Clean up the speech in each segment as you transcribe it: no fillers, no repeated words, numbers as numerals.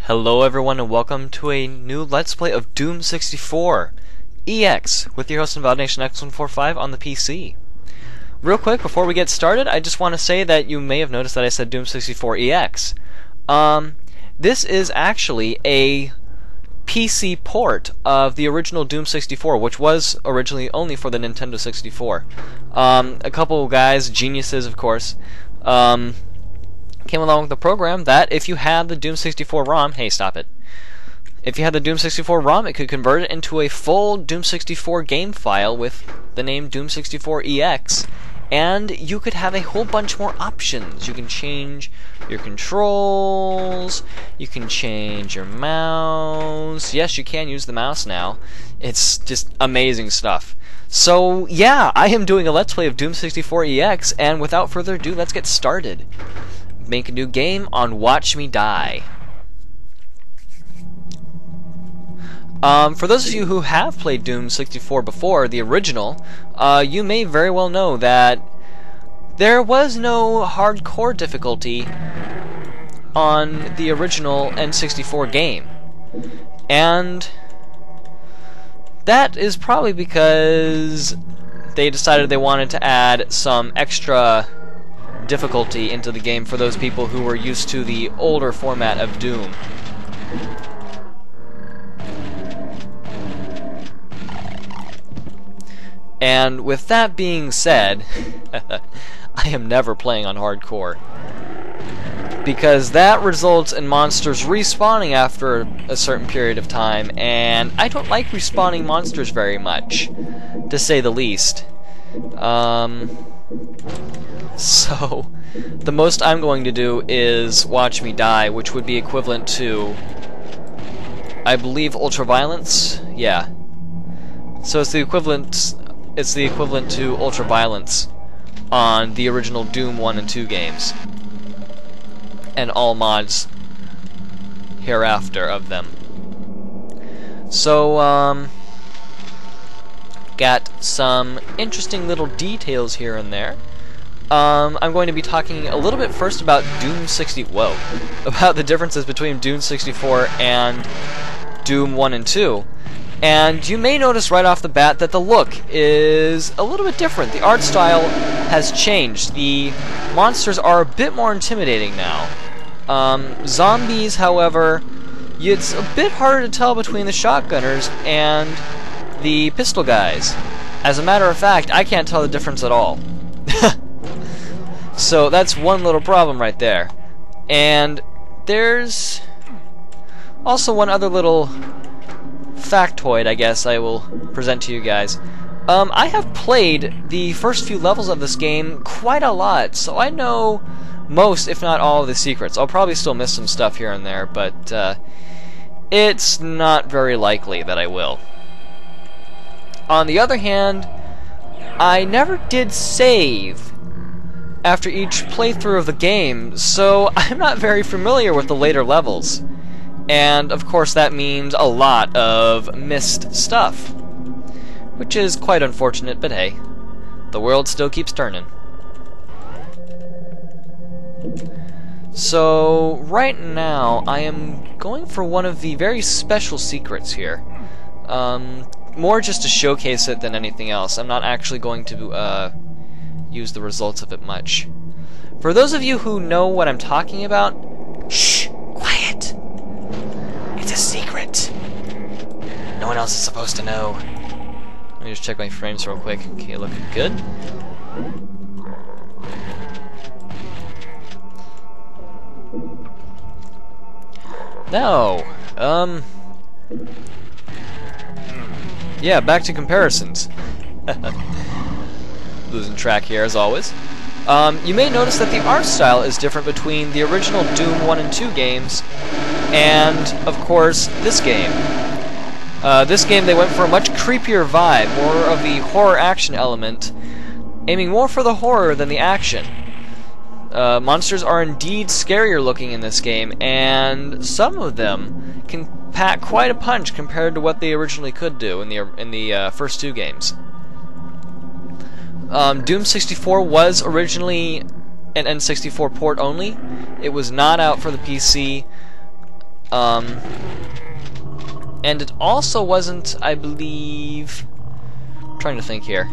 Hello everyone and welcome to a new Let's Play of Doom 64 EX with your host Invalidation X145 on the PC. Real quick, before we get started, I just want to say that you may have noticed that I said Doom 64 EX. This is actually a PC port of the original Doom 64, which was originally only for the Nintendo 64. A couple guys, geniuses of course, came along with the program that if you had the Doom 64 ROM, hey, stop it. If you had the Doom 64 ROM, it could convert it into a full Doom 64 game file with the name Doom 64 EX, and you could have a whole bunch more options. You can change your controls, you can change your mouse. Yes, you can use the mouse now. It's just amazing stuff. So, yeah, I am doing a Let's Play of Doom 64 EX, and without further ado, let's get started. Make a new game on Watch Me Die. For those of you who have played Doom 64 before, the original, you may very well know that there was no hardcore difficulty on the original N64 game. And that is probably because they decided they wanted to add some extra difficulty into the game for those people who were used to the older format of Doom. And with that being said, I am never playing on hardcore, because that results in monsters respawning after a certain period of time, and I don't like respawning monsters very much, to say the least. So, the most I'm going to do is Watch Me Die, which would be equivalent to, I believe, Ultraviolence? Yeah. So it's the equivalent to Ultraviolence on the original Doom 1 and 2 games. And all mods hereafter of them. So, got some interesting little details here and there. I'm going to be talking a little bit first about about the differences between Doom 64 and Doom 1 and 2. And you may notice right off the bat that the look is a little bit different. The art style has changed. The monsters are a bit more intimidating now. Zombies, however, it's a bit harder to tell between the shotgunners and the pistol guys. As a matter of fact, I can't tell the difference at all. So that's one little problem right there. And there's also one other little factoid, I guess, I will present to you guys. I have played the first few levels of this game quite a lot, so I know most, if not all, of the secrets. I'll probably still miss some stuff here and there, but it's not very likely that I will. On the other hand, I never did save after each playthrough of the game, so I'm not very familiar with the later levels. And of course that means a lot of missed stuff, which is quite unfortunate, but hey, the world still keeps turning. So right now I am going for one of the very special secrets here. More just to showcase it than anything else. I'm not actually going to use the results of it much. For those of you who know what I'm talking about, shh, quiet. It's a secret. No one else is supposed to know. Let me just check my frames real quick. Okay, looking good. Now, yeah, back to comparisons. Losing track here as always. You may notice that the art style is different between the original Doom 1 and 2 games and, of course, this game. This game they went for a much creepier vibe, more of the horror action element, aiming more for the horror than the action. Monsters are indeed scarier looking in this game, and some of them can pack quite a punch compared to what they originally could do in the first 2 games. Doom 64 was originally an N64 port only. It was not out for the PC And it also wasn't, I believe... I'm trying to think here.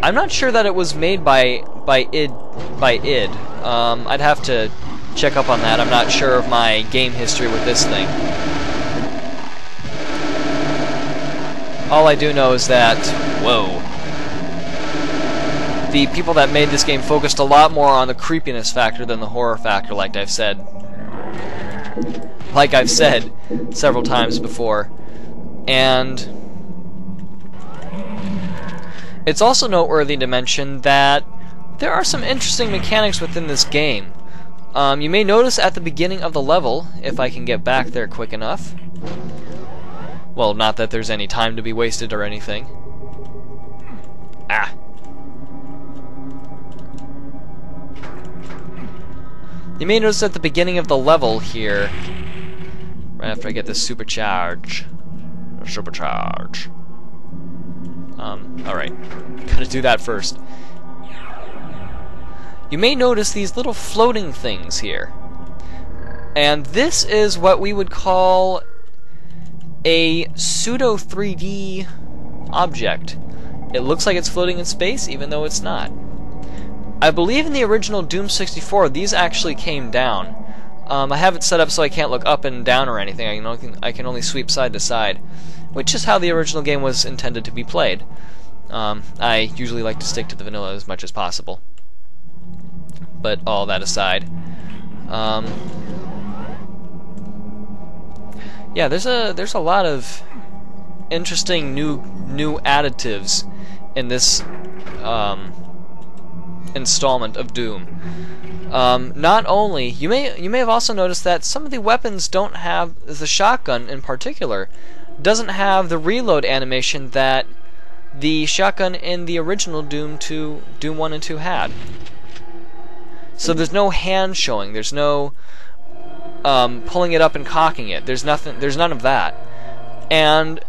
I'm not sure that it was made by id. I'd have to check up on that. I'm not sure of my game history with this thing. All I do know is that, whoa, the people that made this game focused a lot more on the creepiness factor than the horror factor, like I've said several times before. And it's also noteworthy to mention that there are some interesting mechanics within this game. You may notice at the beginning of the level, if I can get back there quick enough. Well, not that there's any time to be wasted or anything. Ah. You may notice at the beginning of the level here, right after I get this supercharge. Alright. Gotta do that first. You may notice these little floating things here. And this is what we would call a pseudo 3D object. It looks like it's floating in space, even though it's not. I believe in the original Doom 64, these actually came down. I have it set up so I can't look up and down or anything. I can only sweep side to side, which is how the original game was intended to be played. I usually like to stick to the vanilla as much as possible. But all that aside, yeah, there's a lot of interesting new additives in this installment of Doom. Not only you may have also noticed that some of the weapons don't have, the shotgun in particular doesn't have the reload animation that the shotgun in the original Doom 1 and 2 had. So there's no hand showing, there's no pulling it up and cocking it. There's none of that. And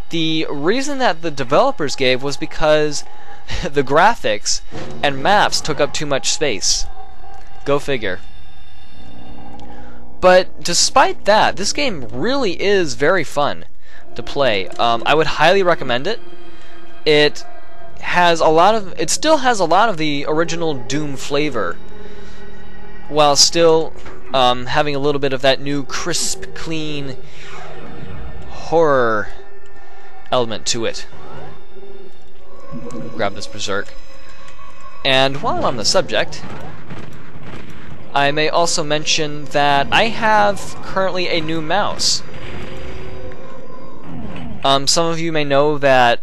the reason that the developers gave was because the graphics and maps took up too much space. Go figure. But despite that, this game really is very fun to play. I would highly recommend it. It still has a lot of the original Doom flavor, while still having a little bit of that new crisp, clean horror element to it. Grab this Berserk. And while I'm on the subject, I may also mention that I have currently a new mouse. Some of you may know that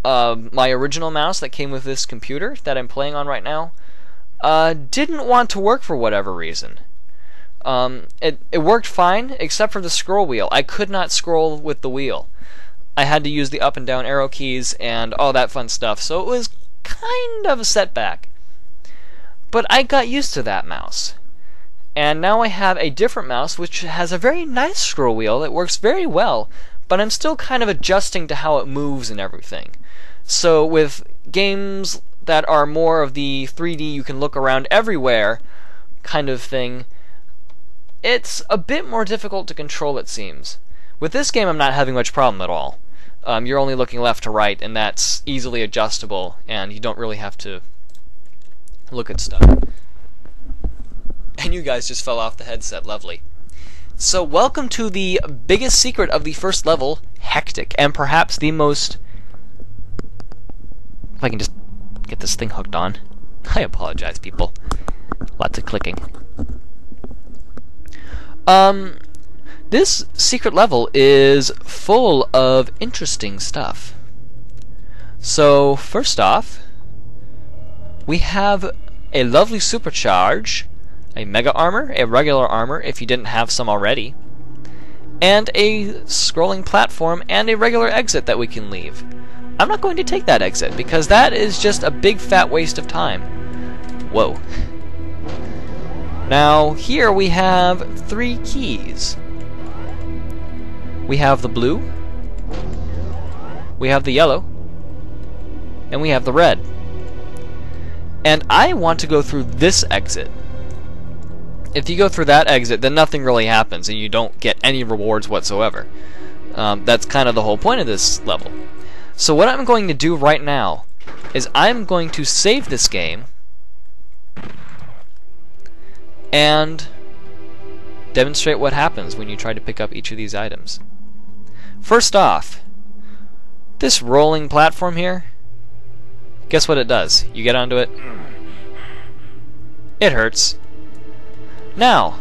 my original mouse that came with this computer that I'm playing on right now didn't want to work for whatever reason. It worked fine, except for the scroll wheel. I could not scroll with the wheel. I had to use the up and down arrow keys and all that fun stuff, so it was kind of a setback. But I got used to that mouse. And now I have a different mouse which has a very nice scroll wheel that works very well, but I'm still kind of adjusting to how it moves and everything. So with games that are more of the 3D you can look around everywhere kind of thing, it's a bit more difficult to control, it seems. With this game I'm not having much problem at all. You're only looking left to right, and that's easily adjustable, and you don't really have to look at stuff. And you guys just fell off the headset, lovely. So welcome to the biggest secret of the first level, Hectic, and perhaps the most... If I can just get this thing hooked on. I apologize, people. Lots of clicking. This secret level is full of interesting stuff. So, first off, we have a lovely supercharge, a mega armor, a regular armor if you didn't have some already, and a scrolling platform and a regular exit that we can leave. I'm not going to take that exit because that is just a big fat waste of time. Whoa. Now, here we have 3 keys. We have the blue, we have the yellow, and we have the red. And I want to go through this exit. If you go through that exit, then nothing really happens, and you don't get any rewards whatsoever. That's kind of the whole point of this level. So what I'm going to do right now is I'm going to save this game and demonstrate what happens when you try to pick up each of these items. First off, this rolling platform here, guess what it does? You get onto it, it hurts. Now,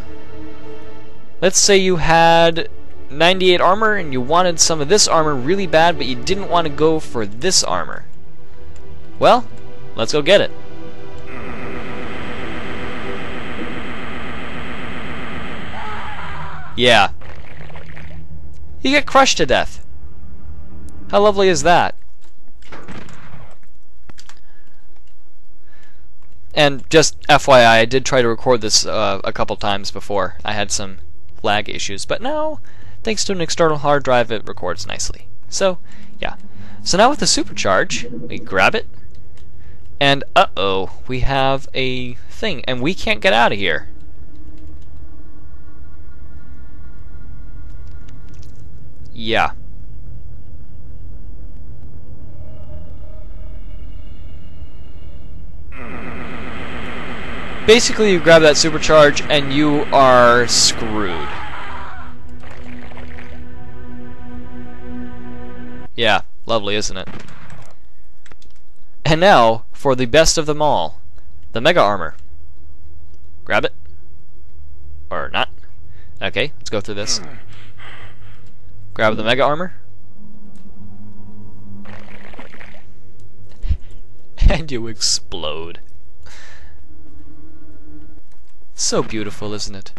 let's say you had 98 armor and you wanted some of this armor really bad, but you didn't want to go for this armor. Well, let's go get it. Yeah. You get crushed to death. How lovely is that? And just FYI, I did try to record this a couple times before. I had some lag issues, but now, thanks to an external hard drive, it records nicely. So, yeah. So now with the supercharge, we grab it, and uh-oh, we have a thing, and we can't get out of here. Yeah. Basically, you grab that supercharge and you are screwed. Yeah, lovely, isn't it? And now, for the best of them all, the Mega Armor. Grab it. Or not. Okay, let's go through this. Grab the Mega Armor. And you explode. So beautiful, isn't it?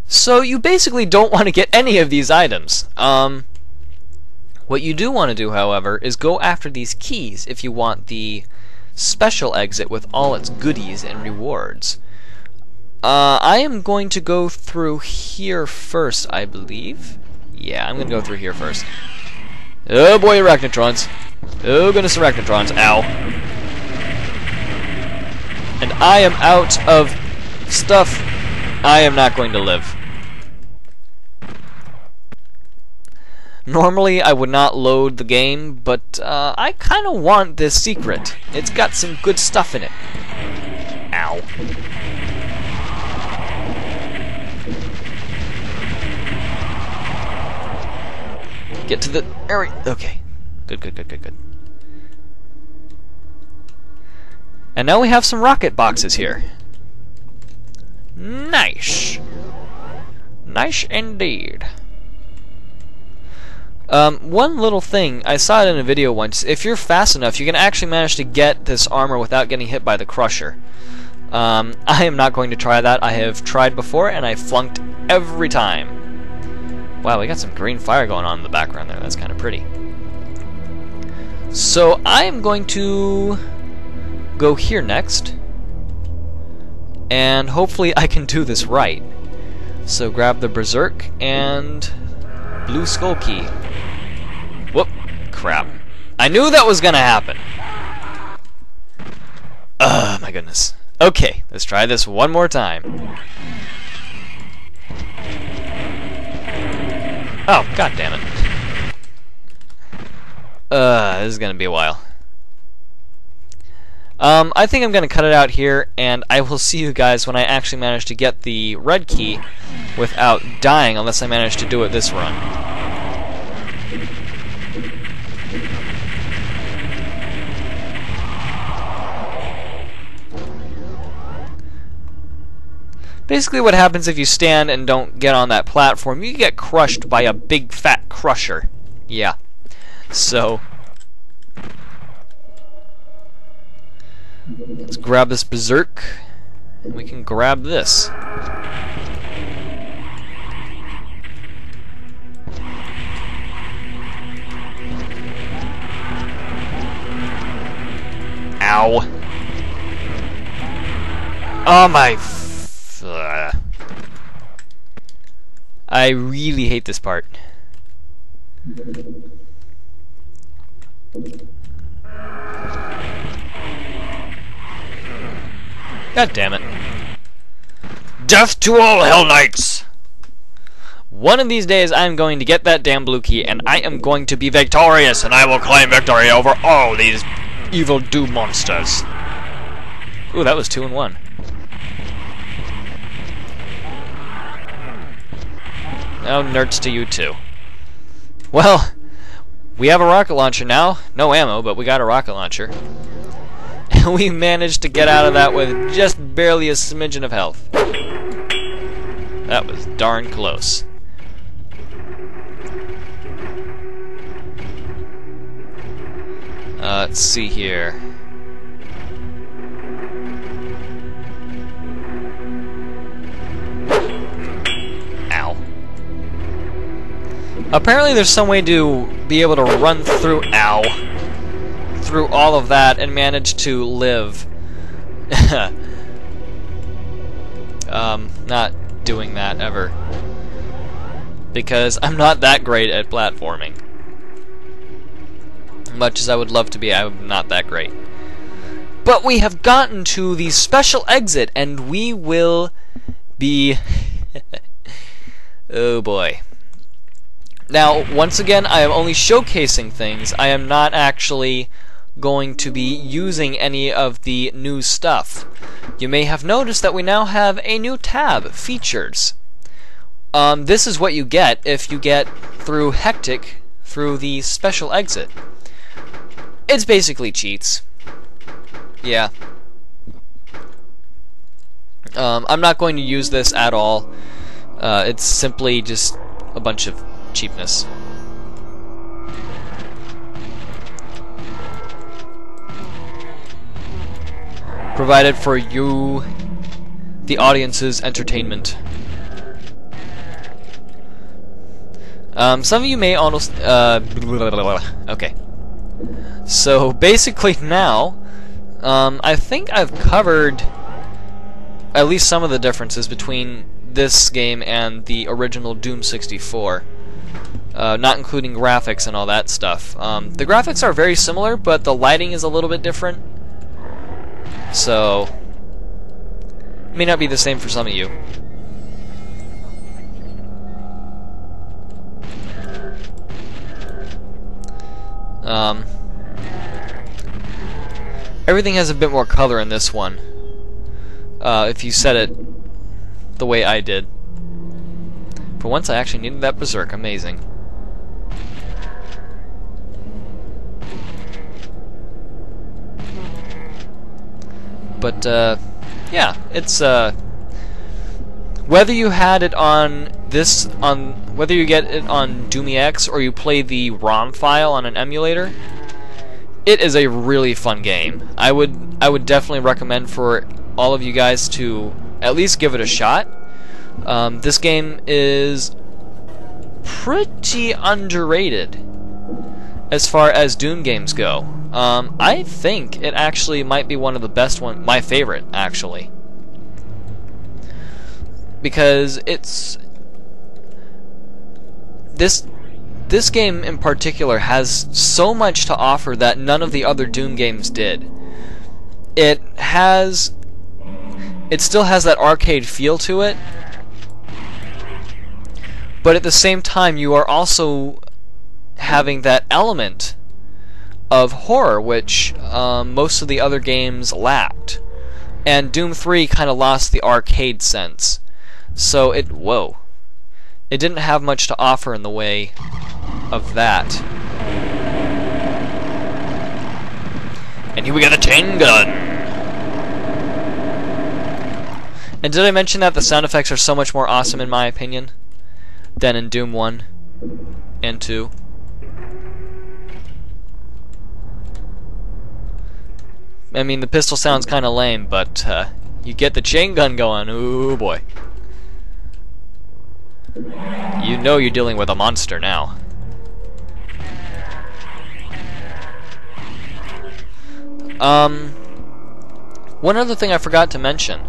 So you basically don't want to get any of these items. What you do want to do, however, is go after these keys if you want the special exit with all its goodies and rewards. I am going to go through here first, I believe. Yeah, I'm going to go through here first. Oh boy, arachnotrons. Oh goodness, arachnotrons. Ow. And I am out of stuff. I am not going to live. Normally I would not load the game, but I kind of want this secret. It's got some good stuff in it. Ow. Get to the area. Okay. Good, good, good, good, good. And now we have some rocket boxes here. Nice. Nice indeed. One little thing, I saw it in a video once. If you're fast enough, you can actually manage to get this armor without getting hit by the crusher. I am not going to try that. I have tried before and I flunked every time. Wow, we got some green fire going on in the background there. That's kind of pretty. So I am going to go here next, and hopefully I can do this right. So grab the Berserk and blue skull key. Whoop, crap. I knew that was gonna happen. Oh my goodness. Okay, let's try this one more time. Oh, god damn it. This is gonna be a while. I think I'm gonna cut it out here, and I will see you guys when I actually manage to get the red key without dying, unless I manage to do it this run. Basically what happens if you stand and don't get on that platform, you get crushed by a big fat crusher. Yeah. So let's grab this Berserk, and we can grab this. Ow. Oh my... I really hate this part. God damn it. Death to all Hell Knights! One of these days I'm going to get that damn blue key, and I am going to be victorious, and I will claim victory over all these evil Doom monsters. Ooh, that was 2 in 1. Oh, nerds to you too. Well, we have a rocket launcher now. No ammo, but we got a rocket launcher. And we managed to get out of that with just barely a smidgen of health. That was darn close. Let's see here. Ow. Apparently there's some way to be able to run through through all of that and manage to live. Not doing that ever. Because I'm not that great at platforming. Much as I would love to be, I'm not that great. But we have gotten to the special exit, and we will be... oh boy. Now, once again, I am only showcasing things. I am not actually going to be using any of the new stuff. You may have noticed that we now have a new tab, Features. This is what you get if you get through Hectic through the special exit. It's basically cheats. Yeah. I'm not going to use this at all. It's simply just a bunch of cheapness. Provided for you, the audience's entertainment. Some of you may almost... okay. So basically now, I think I've covered at least some of the differences between this game and the original Doom 64. Not including graphics and all that stuff. The graphics are very similar, but the lighting is a little bit different. So, it may not be the same for some of you. Everything has a bit more color in this one. If you set it the way I did. For once I actually needed that Berserk. Amazing. But, yeah, it's, whether you had it on this, whether you get it on Doom EX or you play the ROM file on an emulator, it is a really fun game. I would definitely recommend for all of you guys to at least give it a shot. This game is pretty underrated as far as Doom games go. I think it actually might be one of the best my favorite, actually. Because it's... This game in particular has so much to offer that none of the other Doom games did. It still has that arcade feel to it, but at the same time you are also having that element of horror which most of the other games lacked. And Doom 3 kind of lost the arcade sense. So it didn't have much to offer in the way of that. And here we got a chain gun. And did I mention that the sound effects are so much more awesome in my opinion than in Doom 1 and 2? I mean, the pistol sounds kind of lame, but you get the chain gun going, ooh boy. You know you're dealing with a monster now. One other thing I forgot to mention.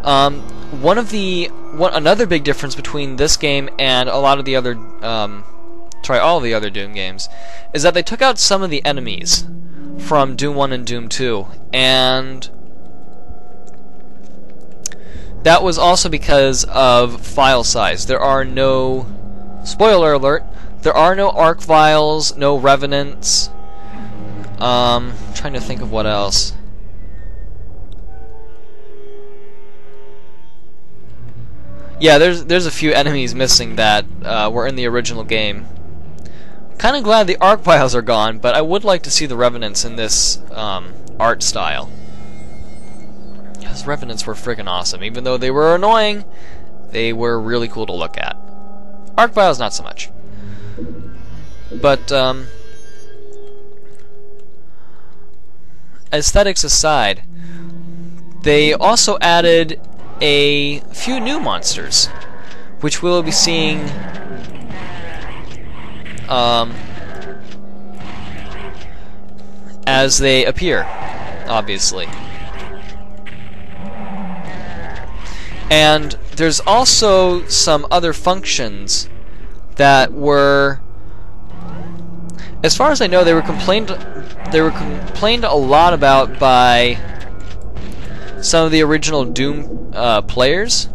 Another big difference between this game and a lot of the other, all the other Doom games, is that they took out some of the enemies from Doom 1 and Doom 2, and that was also because of file size. There are no, spoiler alert, there are no arc vials, no revenants. Trying to think of what else. Yeah, there's a few enemies missing that were in the original game. Kind of glad the arc vials are gone, but I would like to see the revenants in this art style. Those revenants were friggin' awesome. Even though they were annoying, they were really cool to look at. Arc vials, not so much. But aesthetics aside, they also added a few new monsters, which we'll be seeing as they appear, obviously. And there's also some other functions that were, as far as I know, they were complained a lot about by some of the original Doom players.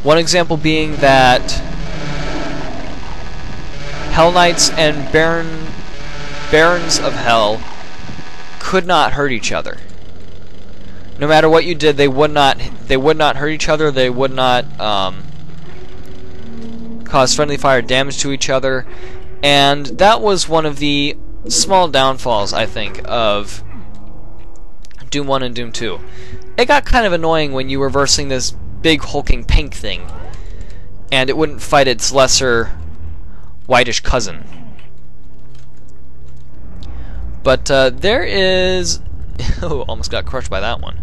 One example being that Hell Knights and Barons of Hell could not hurt each other. No matter what you did, they would not hurt each other. They would not cause friendly fire damage to each other, and that was one of the small downfalls, I think, of Doom 1 and Doom 2. It got kind of annoying when you were versing this big hulking pink thing, and it wouldn't fight its lesser whitish cousin. But there is... oh, almost got crushed by that one.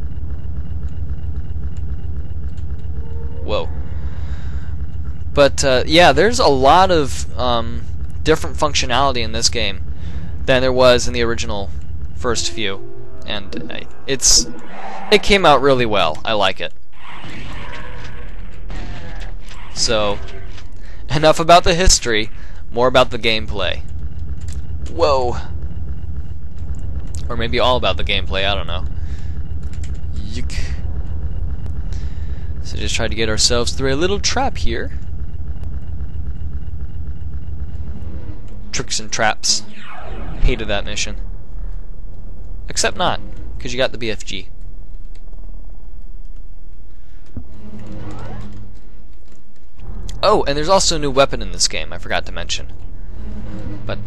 Whoa. But yeah, there's a lot of different functionality in this game than there was in the original first few, and it came out really well. I like it. So, enough about the history, more about the gameplay. Whoa. Or maybe all about the gameplay, I don't know. Yuck. So just try to get ourselves through a little trap here. Tricks and traps. Hated that mission. Except not, because you got the BFG. Oh, and there's also a new weapon in this game, I forgot to mention. But,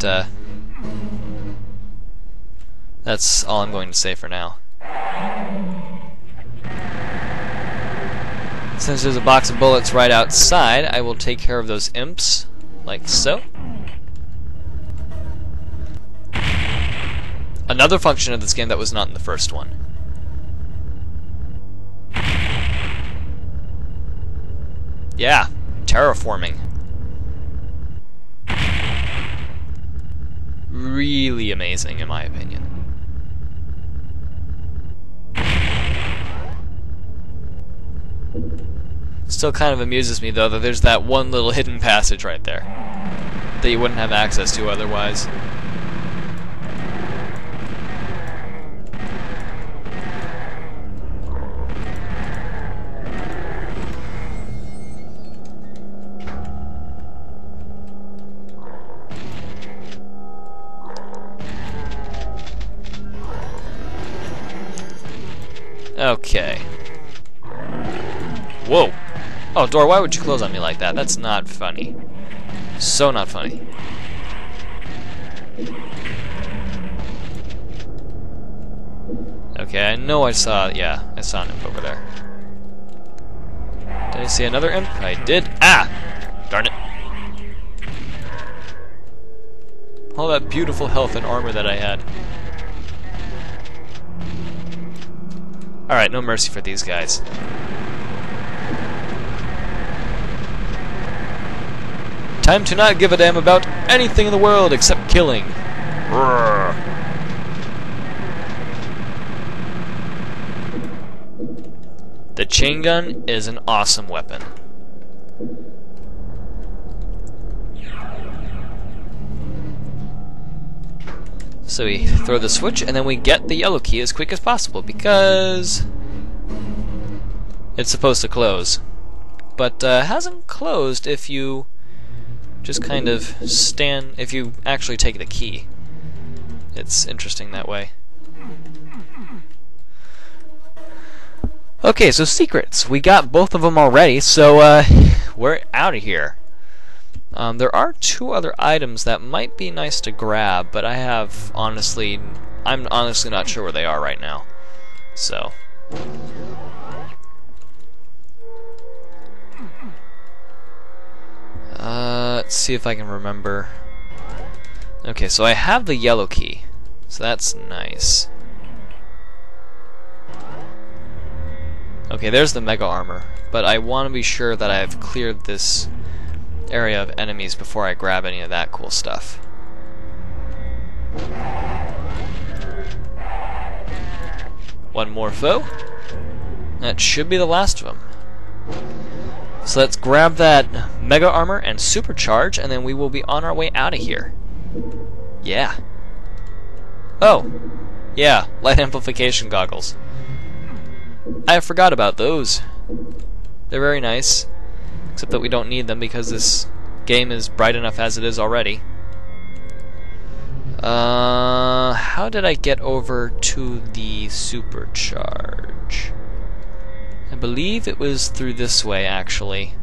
that's all I'm going to say for now. Since there's a box of bullets right outside, I will take care of those imps, like so. Another function of this game that was not in the first one. Yeah, terraforming. Really amazing, in my opinion. Still kind of amuses me, though, that there's that one little hidden passage right there that you wouldn't have access to otherwise. Okay. Whoa. Oh, door, why would you close on me like that? That's not funny. So not funny. Okay, I know I saw... yeah, I saw an imp over there. Did I see another imp? I did. Ah! Darn it. All that beautiful health and armor that I had. Alright, no mercy for these guys. Time to not give a damn about anything in the world except killing. Roar. The chain gun is an awesome weapon. So we throw the switch and then we get the yellow key as quick as possible because it's supposed to close. But hasn't closed if you just kind of stand, if you actually take the key. It's interesting that way. Okay, so secrets. We got both of them already, so we're out of here. There are 2 other items that might be nice to grab, but I'm honestly not sure where they are right now. So. Let's see if I can remember. Okay, so I have the yellow key, so that's nice. Okay, there's the mega armor, but I want to be sure that I've cleared this area of enemies before I grab any of that cool stuff. One more foe. That should be the last of them. So let's grab that mega armor and supercharge, and then we will be on our way out of here. Yeah. Oh, yeah, light amplification goggles. I forgot about those. They're very nice, except that we don't need them because this game is bright enough as it is already. How did I get over to the supercharge? I believe it was through this way, actually.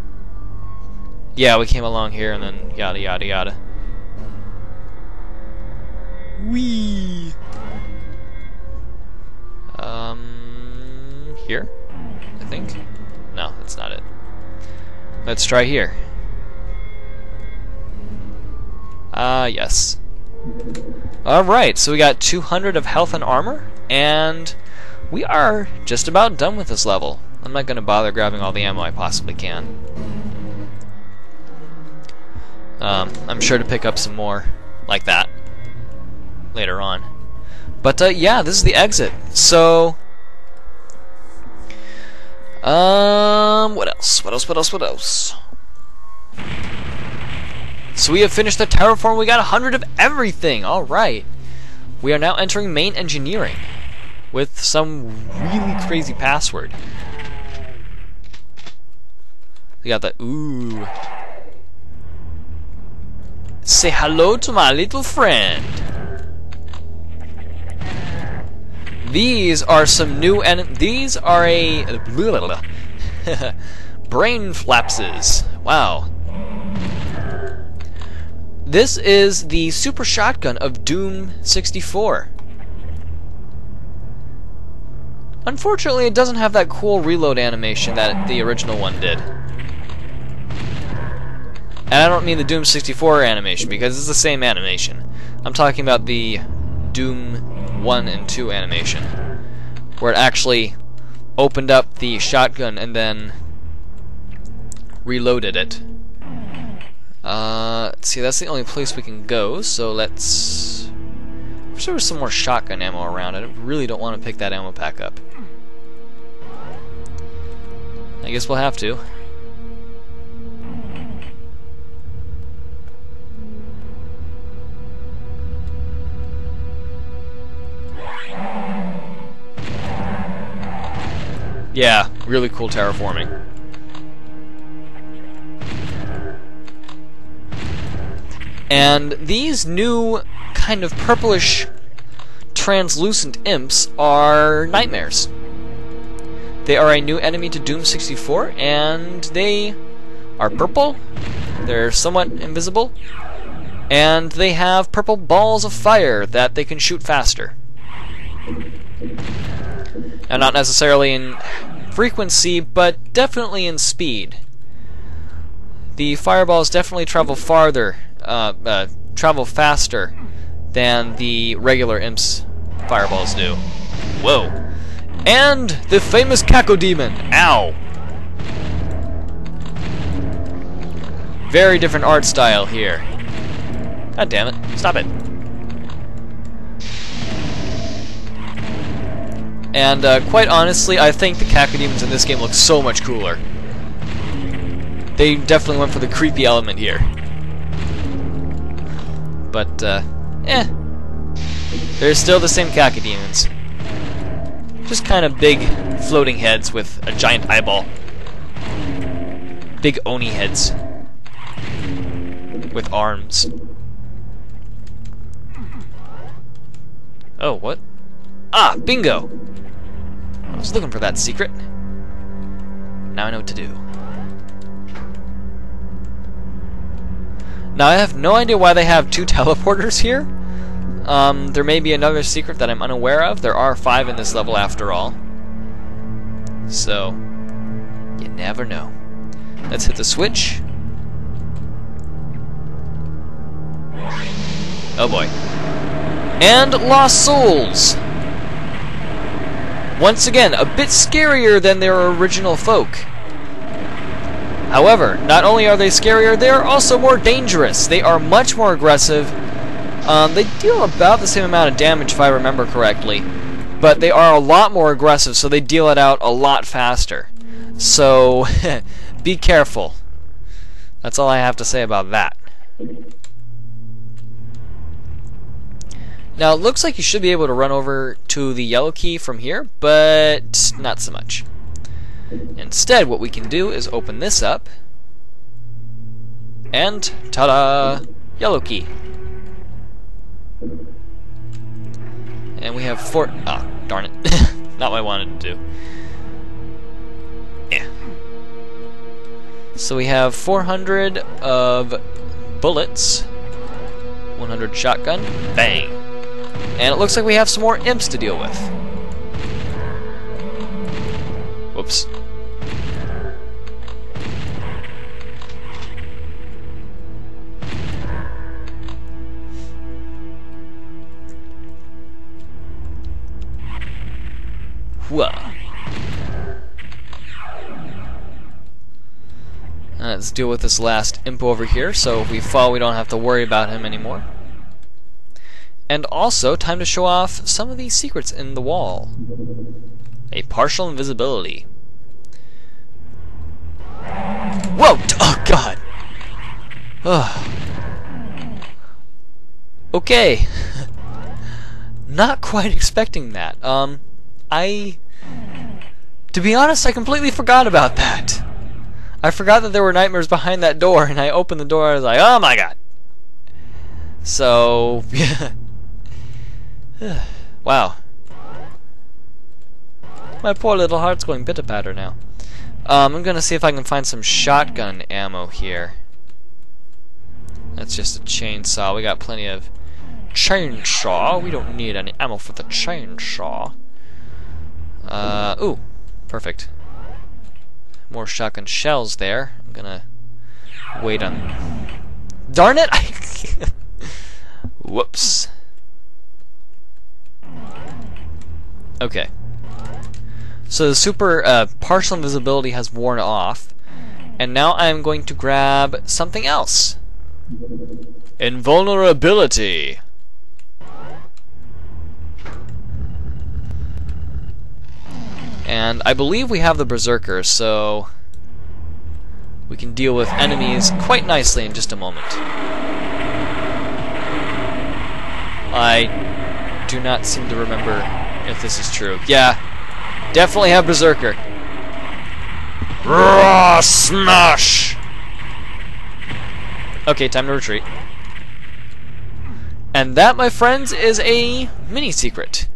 Yeah, we came along here and then yada yada yada. Whee! Here? I think? No, that's not it. Let's try here. Yes. Alright, so we got 200 of health and armor, and we are just about done with this level. I'm not going to bother grabbing all the ammo I possibly can. I'm sure to pick up some more like that later on. But yeah, this is the exit. So what else? So we have finished the terraform. We got 100 of everything. Alright. We are now entering main engineering with some really crazy password. We got the ooh. Say hello to my little friend. These are some new these are a brain flapses. Wow. This is the super shotgun of Doom 64. Unfortunately, it doesn't have that cool reload animation that the original one did. And I don't mean the Doom 64 animation, because it's the same animation. I'm talking about the Doom 1 and 2 animation, where it actually opened up the shotgun and then reloaded it. Let's see, that's the only place we can go, so let's... I wish there was some more shotgun ammo around. I really don't want to pick that ammo pack up. I guess we'll have to. Yeah, really cool terraforming. And these new kind of purplish translucent imps are nightmares. They are a new enemy to Doom 64, and they are purple, they're somewhat invisible, and they have purple balls of fire that they can shoot faster. And not necessarily in frequency, but definitely in speed. The fireballs definitely travel farther, travel faster than the regular imps fireballs do. Whoa. And the famous Cacodemon. Ow! Very different art style here. God damn it. Stop it. And quite honestly, I think the Cacodemons in this game look so much cooler. They definitely went for the creepy element here. But, they're still the same Cacodemons. Just kind of big, floating heads with a giant eyeball. Big Oni heads with arms. Oh, what? Ah, bingo! I was looking for that secret. Now I know what to do. Now I have no idea why they have 2 teleporters here. There may be another secret that I'm unaware of. There are 5 in this level after all. So, you never know. Let's hit the switch. Oh boy. And Lost Souls! Once again, a bit scarier than their original folk. However, not only are they scarier, they are also more dangerous. They are much more aggressive. They deal about the same amount of damage if I remember correctly, but they are a lot more aggressive, so they deal it out a lot faster. So, be careful. That's all I have to say about that. Now, it looks like you should be able to run over to the yellow key from here, but not so much. Instead, what we can do is open this up, and ta-da! Yellow key. And we have 4... Ah, darn it. Not what I wanted to do. Yeah. So we have 400 of bullets, 100 shotgun, bang! And it looks like we have some more imps to deal with. Whoops. Let's deal with this last imp over here, so if we fall we don't have to worry about him anymore. And also, time to show off some of these secrets in the wall. A partial invisibility. Whoa! Oh god! Ugh. Okay. Not quite expecting that. To be honest, I completely forgot about that. I forgot that there were nightmares behind that door, and I opened the door and I was like, oh my god! So, yeah. Wow. My poor little heart's going pitter-patter now. I'm gonna see if I can find some shotgun ammo here. That's just a chainsaw. We got plenty of chainsaw. We don't need any ammo for the chainsaw. Ooh. Perfect. More shotgun shells there. I'm gonna wait on... Darn it! Whoops. Okay. So the super partial invisibility has worn off, and now I'm going to grab something else. Invulnerability. And I believe we have the berserkers, so we can deal with enemies quite nicely in just a moment. I do not seem to remember if this is true. Yeah, definitely have berserker. Raw smash! Okay, time to retreat. And that, my friends, is a mini-secret.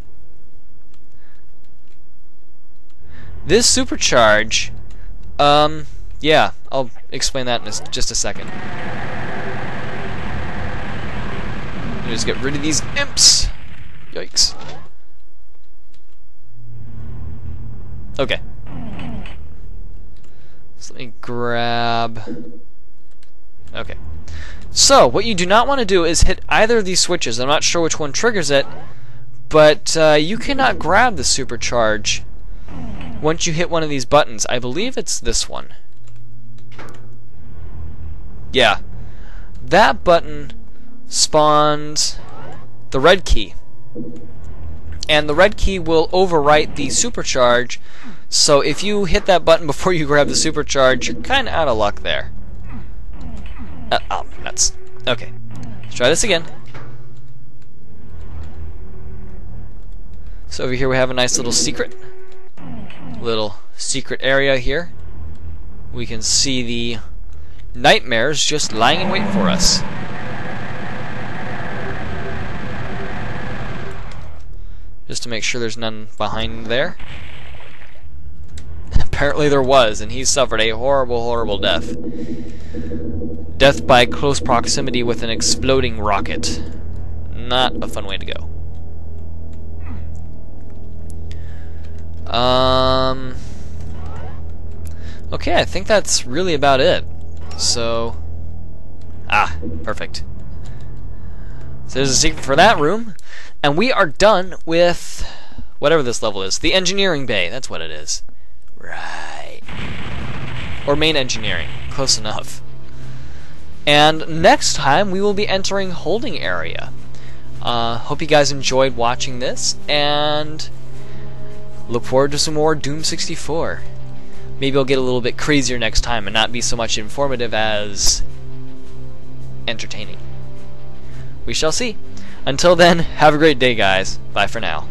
This supercharge, yeah, I'll explain that in just a second. Just get rid of these imps. Yikes. Okay. So let me grab... Okay. So, what you do not want to do is hit either of these switches. I'm not sure which one triggers it, but you cannot grab the supercharge once you hit one of these buttons. I believe it's this one. Yeah. That button spawns the red key. And the red key will overwrite the supercharge, so if you hit that button before you grab the supercharge, you're kinda out of luck there. Oh, nuts. Okay. Let's try this again. So over here we have a nice little secret. little secret area here. We can see the nightmares just lying in wait for us. Just to make sure there's none behind there. Apparently there was, and he suffered a horrible, horrible death. Death by close proximity with an exploding rocket. Not a fun way to go. Okay, I think that's really about it. So, perfect. So there's a secret for that room, and we are done with whatever this level is. The engineering bay, that's what it is. Right. Or main engineering, close enough. And next time we will be entering holding area. Hope you guys enjoyed watching this, and look forward to some more Doom 64. Maybe I'll get a little bit crazier next time and not be so much informative as entertaining. We shall see. Until then, have a great day, guys. Bye for now.